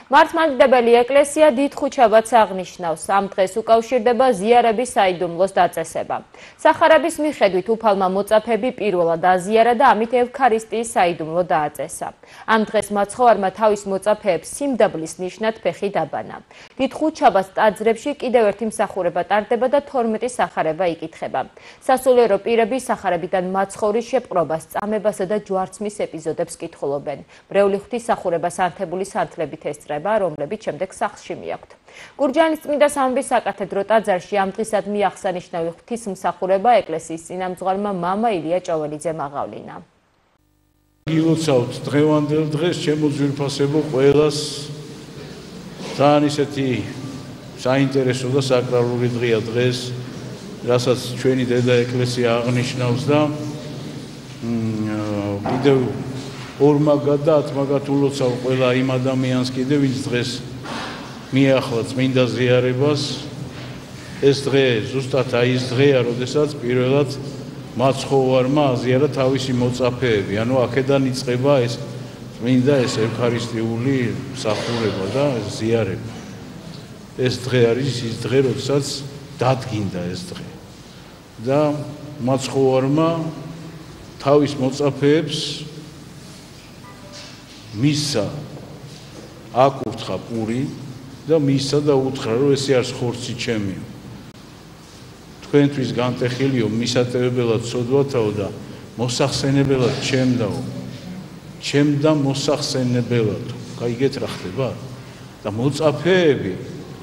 მართლმადიდებელი ეკლესია დიდ ხუჩაბათს აღნიშნავს. ამ დღეს უკავშირდება ზიარების საიდუმლოს დაწესება. სახარების მიხედვით უფალმა მოწაფეები პირველად აზიარა და ამით ევქარისტიის საიდუმლო დააწესა. ამ დღეს მაცხოვარმა თავის მოწაფეებს სიმდაბლის ნიშნად ფეხი დაბანა. დიდ ხუჩაბათს ტაძრებში კიდევ ერთი მსახურება ტარდება და 12 სახარება იკითხება. სასულიერო პირები სახარებიდან მაცხოვრის შეპყრობას, წამებასა და ჯვარცმის ეპიზოდებს კითხულობენ. ბრეული ღვთისმსახურებას ანთებული სანთლებით ესწრება, რომლებიც შემდეგ სახლში მიაქვთ. გურჯაანის წმინდა სამების საკათედრო ტაძარში ამ დღისადმი აღსანიშნავი ღვთისმსახურება ეკლესიის წინამძღვარმა მამა ილია ჭოველიძემ აღავლინა. გილოცავთ დღევანდელ დღეს ჩემო ძვირფასებო ყველას ძალიან ისეთი საინტერესო და საკრალური დღეა დღეს, რასაც ჩვენი დედა ეკლესია აღნიშნავს და კიდევ ორ მაგად და 10 მაგად ულოცავ ყველა იმ ადამიანს კიდევ ვინც დღეს მიახლა წმინდა ზიარებას. ეს დღე ზუსტად აი ეს დღეა, როდესაც პირველად მაცხოვარმა აზიარა თავისი მოწაფეები. ანუ აქედან იწყება ეს წმინდა ეს ევქარისტიული მსახურება და ზიარება. ეს დღე არის ის დღე, როდესაც დადგინდა ეს დღე. და მაცხოვარმა თავის მოწაფეებს მისცა აკურთხა პური და მისცა და უთხრა, რომ ესე არის ხორცი ჩემიო. თქვენთვის განტეხილიო მისატევებელად სოდვათაო და მოსახსენებელად ჩემდაო. ჩემ და მოსახსენებელად. გაიგეთ რა ხდება? და მოწაფეები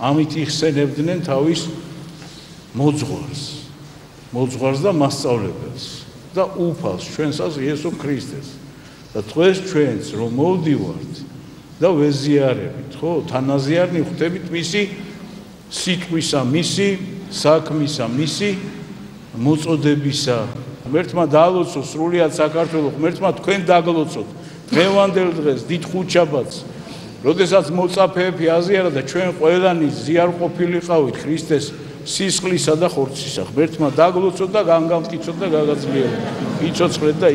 ამით იხსენებდნენ თავის მოძღვარს და მასწავლებელს და უფალს ჩვენსაც იესო ქრისტეს. და დღეს ჩვენც რომ მოვდივართ და ვეზიარებით, ხო, თანაზიარნი ხვდებით მისი სიტყვისა, მისი საქმისა, მისი მოწოდებისა. ღმერთმა დაალოცო სრულიად საქართველო, ღმერთმა თქვენ დაგლოცოთ დღევანდელ დღეს დიდ ხუთშაბათს, როდესაც მოწაფეები აზიარა და ჩვენ ყველანი ზიარყოფილიყავით ქრისტეს სისხლისა და ხორცისა. ღმერთმა დაგლოცოთ და განგამტკიცოთ და გაგაძლიეროთ. იცოცხლეთ და